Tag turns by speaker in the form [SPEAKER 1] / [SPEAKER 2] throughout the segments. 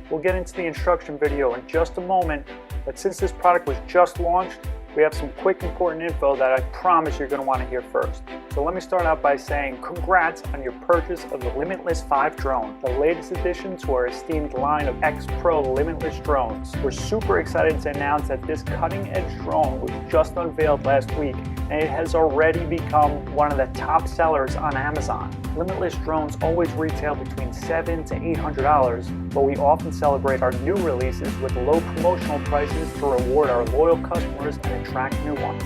[SPEAKER 1] We'll get into the instruction video in just a moment, but since this product was just launched, we have some quick important info that I promise you're going to want to hear first. So let me start out by saying congrats on your purchase of the Limitless 5 drone, the latest addition to our esteemed line of X Pro Limitless drones. We're super excited to announce that this cutting-edge drone was just unveiled last week, and it has already become one of the top sellers on Amazon. Limitless drones always retail between $700 to $800, but we often celebrate our new releases with low promotional prices to reward our loyal customers and attract new ones.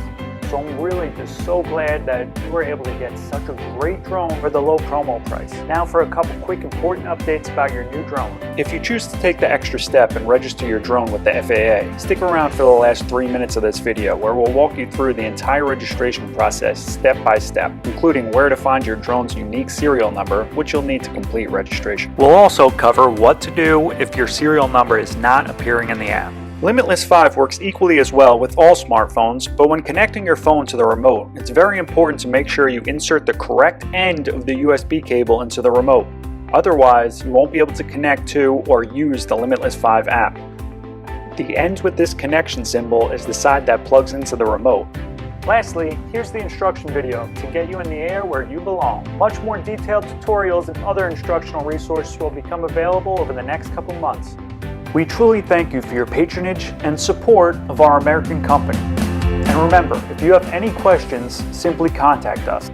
[SPEAKER 1] So I'm really just so glad that we were able to get such a great drone for the low promo price. Now for a couple quick important updates about your new drone. If you choose to take the extra step and register your drone with the FAA, stick around for the last 3 minutes of this video where we'll walk you through the entire registration process step by step, including where to find your drone's unique serial number, which you'll need to complete registration. We'll also cover what to do if your serial number is not appearing in the app. Limitless 5 works equally as well with all smartphones, but when connecting your phone to the remote, it's very important to make sure you insert the correct end of the USB cable into the remote. Otherwise, you won't be able to connect to or use the Limitless 5 app. The end with this connection symbol is the side that plugs into the remote. Lastly, here's the instruction video to get you in the air where you belong. Much more detailed tutorials and other instructional resources will become available over the next couple months. We truly thank you for your patronage and support of our American company. And remember, if you have any questions, simply contact us.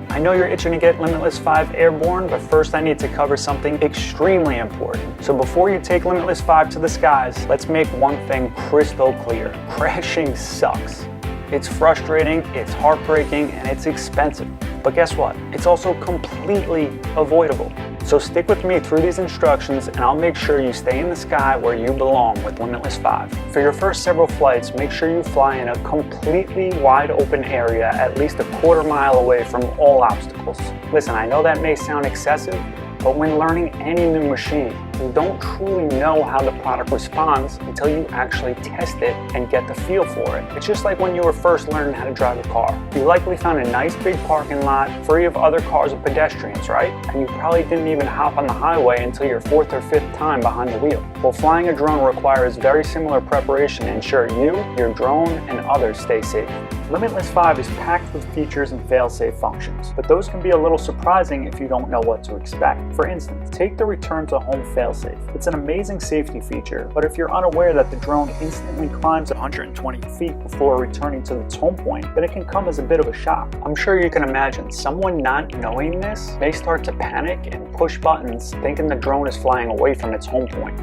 [SPEAKER 1] I know you're itching to get Limitless 5 airborne, but first I need to cover something extremely important. So before you take Limitless 5 to the skies, let's make one thing crystal clear. Crashing sucks. It's frustrating, it's heartbreaking, and it's expensive. But guess what? It's also completely avoidable. So stick with me through these instructions and I'll make sure you stay in the sky where you belong with Limitless 5. For your first several flights, make sure you fly in a completely wide open area at least a quarter mile away from all obstacles. Listen, I know that may sound excessive, but when learning any new machine, you don't truly know how the product responds until you actually test it and get the feel for it. It's just like when you were first learning how to drive a car. You likely found a nice big parking lot free of other cars or pedestrians, right? And you probably didn't even hop on the highway until your 4th or 5th time behind the wheel. Well, flying a drone requires very similar preparation to ensure you, your drone, and others stay safe. Limitless 5 is packed with features and fail-safe functions, but those can be a little surprising if you don't know what to expect. For instance, take the return to home fail-safe. It's an amazing safety feature, but if you're unaware that the drone instantly climbs 120 feet before returning to its home point, then it can come as a bit of a shock. I'm sure you can imagine someone not knowing this may start to panic and push buttons thinking the drone is flying away from its home point,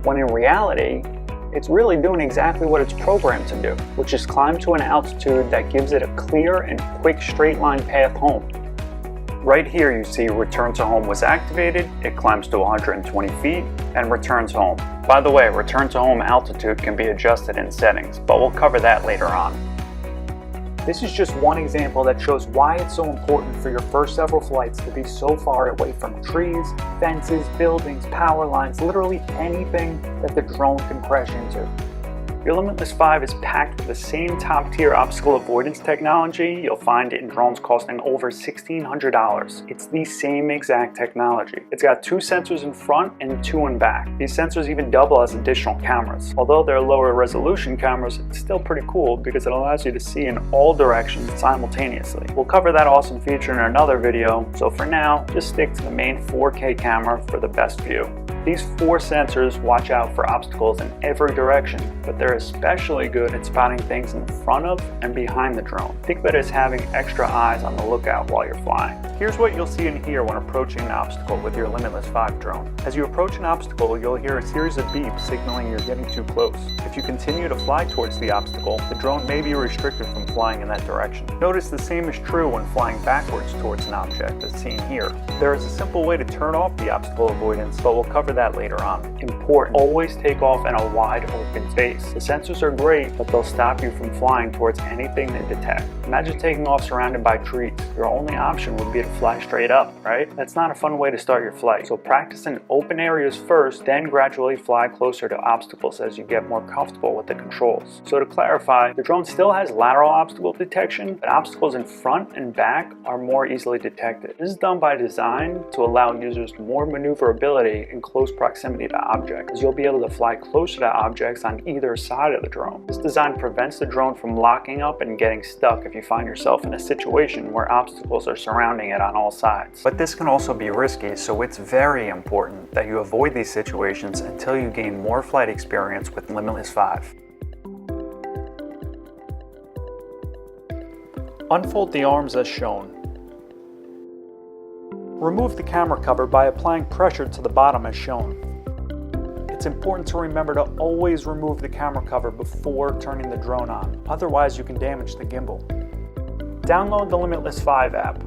[SPEAKER 1] when in reality, it's really doing exactly what it's programmed to do, which is climb to an altitude that gives it a clear and quick straight line path home. Right here you see return to home was activated, it climbs to 120 feet, and returns home. By the way, return to home altitude can be adjusted in settings, but we'll cover that later on. This is just one example that shows why it's so important for your first several flights to be so far away from trees, fences, buildings, power lines, literally anything that the drone can crash into. Your Limitless 5 is packed with the same top-tier obstacle avoidance technology you'll find in drones costing over $1,600. It's the same exact technology. It's got 2 sensors in front and 2 in back. These sensors even double as additional cameras. Although they're lower resolution cameras, it's still pretty cool because it allows you to see in all directions simultaneously. We'll cover that awesome feature in another video, so for now, just stick to the main 4K camera for the best view. These 4 sensors watch out for obstacles in every direction, but they're especially good at spotting things in front of and behind the drone. Think of it as having extra eyes on the lookout while you're flying. Here's what you'll see and hear when approaching an obstacle with your Limitless 5 drone. As you approach an obstacle, you'll hear a series of beeps signaling you're getting too close. If you continue to fly towards the obstacle, the drone may be restricted from flying in that direction. Notice the same is true when flying backwards towards an object, as seen here. There is a simple way to turn off the obstacle avoidance, but we'll cover that later on. Important, always take off in a wide open space. The sensors are great, but they'll stop you from flying towards anything they detect. Imagine taking off surrounded by trees. Your only option would be to fly straight up, right? That's not a fun way to start your flight. So practice in open areas first, then gradually fly closer to obstacles as you get more comfortable with the controls. So to clarify, the drone still has lateral obstacle detection, but obstacles in front and back are more easily detected. This is done by design to allow users more maneuverability in close close proximity to objects, as you'll be able to fly closer to objects on either side of the drone. This design prevents the drone from locking up and getting stuck if you find yourself in a situation where obstacles are surrounding it on all sides. But this can also be risky, so it's very important that you avoid these situations until you gain more flight experience with Limitless 5. Unfold the arms as shown. Remove the camera cover by applying pressure to the bottom as shown. It's important to remember to always remove the camera cover before turning the drone on, otherwise you can damage the gimbal. Download the Limitless 5 app.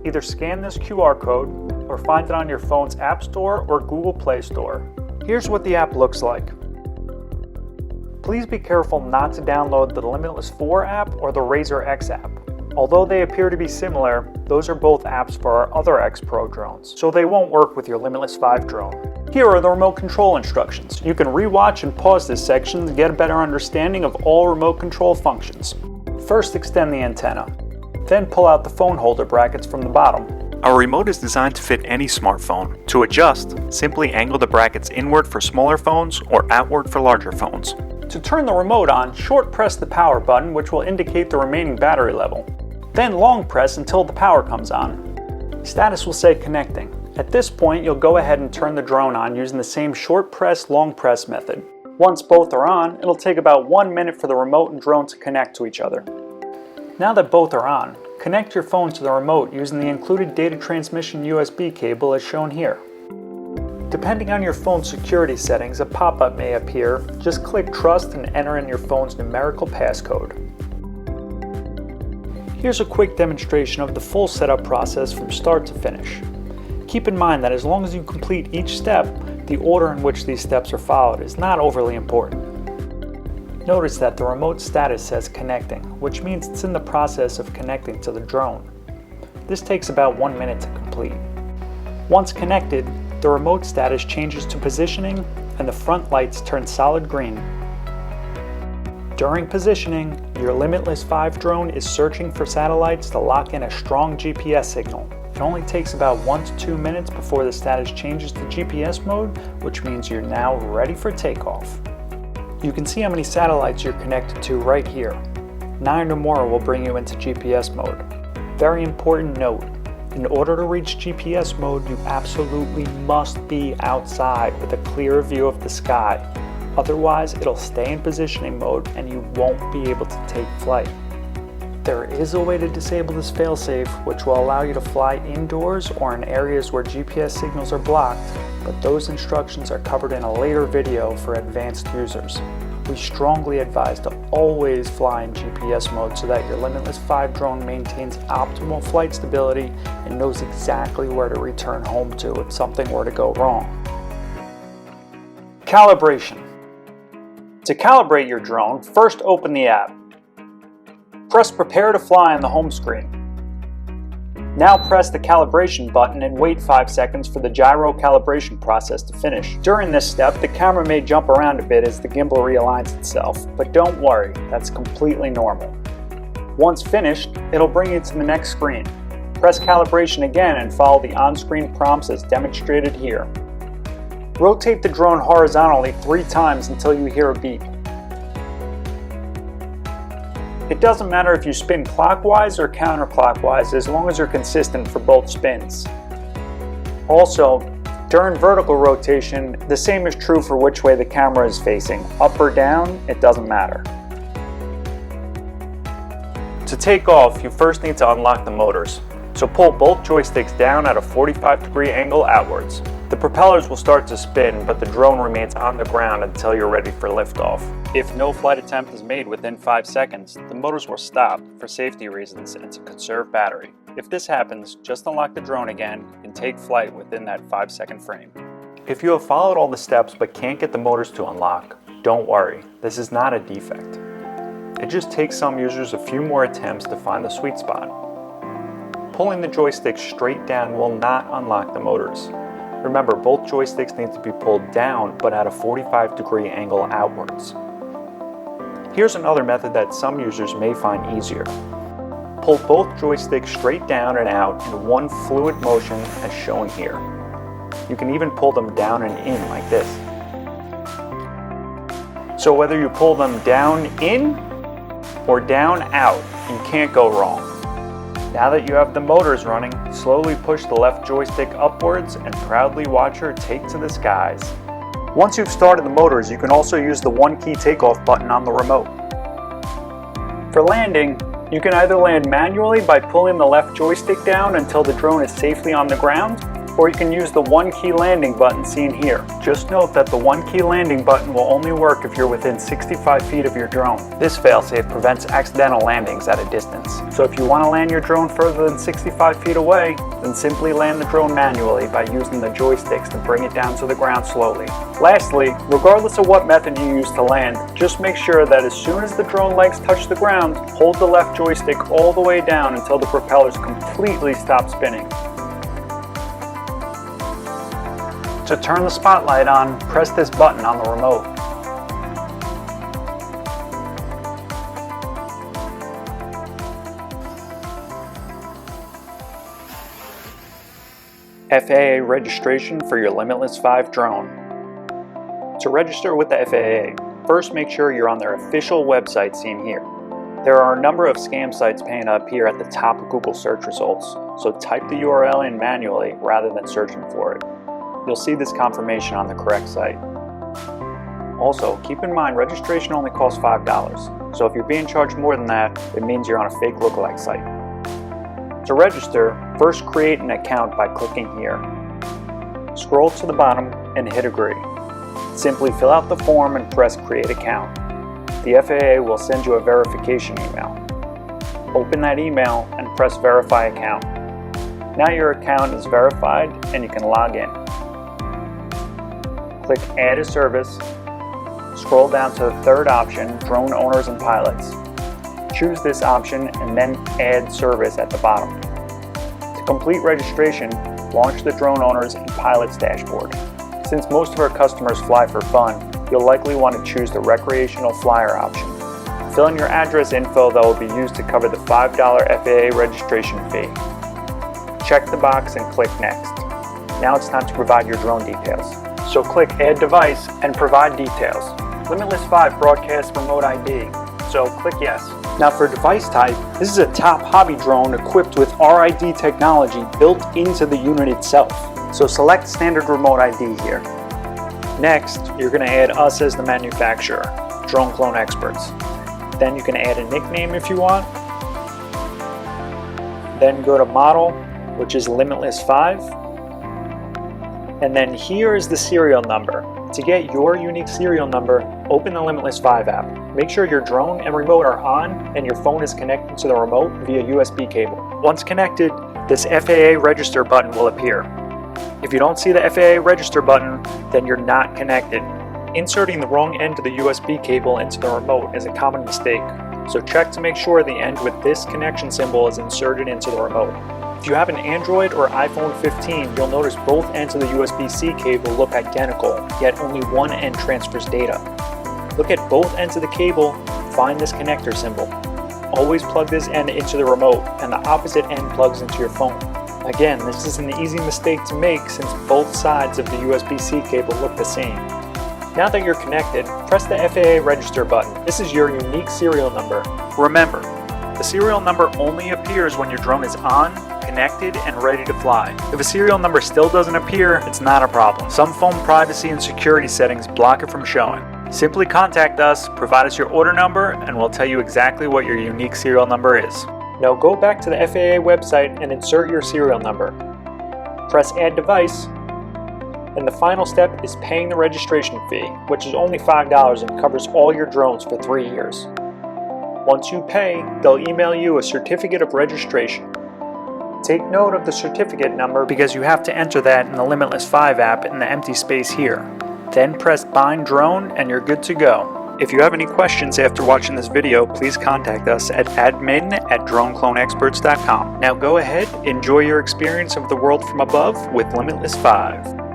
[SPEAKER 1] Either scan this QR code or find it on your phone's App Store or Google Play Store. Here's what the app looks like. Please be careful not to download the Limitless 4 app or the Razor X app. Although they appear to be similar, those are both apps for our other X Pro drones, so they won't work with your Limitless 5 drone. Here are the remote control instructions. You can rewatch and pause this section to get a better understanding of all remote control functions. First, extend the antenna. Then pull out the phone holder brackets from the bottom. Our remote is designed to fit any smartphone. To adjust, simply angle the brackets inward for smaller phones or outward for larger phones. To turn the remote on, short press the power button, which will indicate the remaining battery level. Then long press until the power comes on. Status will say connecting. At this point, you'll go ahead and turn the drone on using the same short press, long press method. Once both are on, it'll take about 1 minute for the remote and drone to connect to each other. Now that both are on, connect your phone to the remote using the included data transmission USB cable as shown here. Depending on your phone's security settings, a pop-up may appear. Just click Trust and enter in your phone's numerical passcode. Here's a quick demonstration of the full setup process from start to finish. Keep in mind that as long as you complete each step, the order in which these steps are followed is not overly important. Notice that the remote status says connecting, which means it's in the process of connecting to the drone. This takes about 1 minute to complete. Once connected, the remote status changes to positioning and the front lights turn solid green. During positioning, your Limitless 5 drone is searching for satellites to lock in a strong GPS signal. It only takes about 1 to 2 minutes before the status changes to GPS mode, which means you're now ready for takeoff. You can see how many satellites you're connected to right here. 9 or more will bring you into GPS mode. Very important note, in order to reach GPS mode, you absolutely must be outside with a clear view of the sky. Otherwise, it'll stay in positioning mode and you won't be able to take flight. There is a way to disable this failsafe, which will allow you to fly indoors or in areas where GPS signals are blocked, but those instructions are covered in a later video for advanced users. We strongly advise to always fly in GPS mode so that your Limitless 5 drone maintains optimal flight stability and knows exactly where to return home to if something were to go wrong. Calibration. To calibrate your drone, first open the app. Press Prepare to Fly on the home screen. Now press the calibration button and wait 5 seconds for the gyro calibration process to finish. During this step, the camera may jump around a bit as the gimbal realigns itself, but don't worry, that's completely normal. Once finished, it'll bring you to the next screen. Press calibration again and follow the on-screen prompts as demonstrated here. Rotate the drone horizontally 3 times until you hear a beep. It doesn't matter if you spin clockwise or counterclockwise as long as you're consistent for both spins. Also, during vertical rotation, the same is true for which way the camera is facing. Up or down, it doesn't matter. To take off, you first need to unlock the motors. So pull both joysticks down at a 45-degree angle outwards. The propellers will start to spin, but the drone remains on the ground until you're ready for liftoff. If no flight attempt is made within 5 seconds, the motors will stop for safety reasons and to conserve battery. If this happens, just unlock the drone again and take flight within that 5-second frame. If you have followed all the steps but can't get the motors to unlock, don't worry, this is not a defect. It just takes some users a few more attempts to find the sweet spot. Pulling the joystick straight down will not unlock the motors. Remember, both joysticks need to be pulled down but at a 45-degree angle outwards. Here's another method that some users may find easier. Pull both joysticks straight down and out in one fluid motion as shown here. You can even pull them down and in like this. So whether you pull them down in or down out, you can't go wrong. Now that you have the motors running, slowly push the left joystick upwards and proudly watch her take to the skies. Once you've started the motors, you can also use the one-key takeoff button on the remote. For landing, you can either land manually by pulling the left joystick down until the drone is safely on the ground, or you can use the one-key landing button seen here. Just note that the one-key landing button will only work if you're within 65 feet of your drone. This failsafe prevents accidental landings at a distance. So if you want to land your drone further than 65 feet away, then simply land the drone manually by using the joysticks to bring it down to the ground slowly. Lastly, regardless of what method you use to land, just make sure that as soon as the drone legs touch the ground, hold the left joystick all the way down until the propellers completely stop spinning. To turn the spotlight on, press this button on the remote. FAA registration for your Limitless 5 drone. To register with the FAA, first make sure you're on their official website seen here. There are a number of scam sites paying up here at the top of Google search results, so type the URL in manually rather than searching for it. You'll see this confirmation on the correct site. Also, keep in mind registration only costs $5, so if you're being charged more than that, it means you're on a fake lookalike site. To register, first create an account by clicking here. Scroll to the bottom and hit agree. Simply fill out the form and press create account. The FAA will send you a verification email. Open that email and press verify account. Now your account is verified and you can log in. Click Add a Service, scroll down to the third option, Drone Owners and Pilots. Choose this option and then Add Service at the bottom. To complete registration, launch the Drone Owners and Pilots dashboard. Since most of our customers fly for fun, you'll likely want to choose the Recreational Flyer option. Fill in your address info that will be used to cover the $5 FAA registration fee. Check the box and click Next. Now it's time to provide your drone details. So click Add Device and provide details. Limitless 5 broadcasts remote ID, so click Yes. Now for device type, this is a top hobby drone equipped with RID technology built into the unit itself. So select standard remote ID here. Next, you're going to add us as the manufacturer, Drone Clone Xperts. Then you can add a nickname if you want. Then go to model, which is Limitless 5. And then here is the serial number. To get your unique serial number, open the Limitless 5 app. Make sure your drone and remote are on and your phone is connected to the remote via USB cable. Once connected, this FAA register button will appear. If you don't see the FAA register button, then you're not connected. Inserting the wrong end of the USB cable into the remote is a common mistake, so check to make sure the end with this connection symbol is inserted into the remote. If you have an Android or iPhone 15, you'll notice both ends of the USB-C cable look identical, yet only one end transfers data. Look at both ends of the cable, find this connector symbol. Always plug this end into the remote, and the opposite end plugs into your phone. Again, this is an easy mistake to make since both sides of the USB-C cable look the same. Now that you're connected, press the FAA register button. This is your unique serial number. Remember, the serial number only appears when your drone is on, connected, and ready to fly. If a serial number still doesn't appear, it's not a problem. Some phone privacy and security settings block it from showing. Simply contact us, provide us your order number, and we'll tell you exactly what your unique serial number is. Now go back to the FAA website and insert your serial number. Press Add Device, and the final step is paying the registration fee, which is only $5 and covers all your drones for 3 years. Once you pay, they'll email you a certificate of registration. Take note of the certificate number because you have to enter that in the Limitless 5 app in the empty space here. Then press Bind Drone and you're good to go. If you have any questions after watching this video, please contact us at admin@droneclonexperts.com. Now go ahead, enjoy your experience of the world from above with Limitless 5.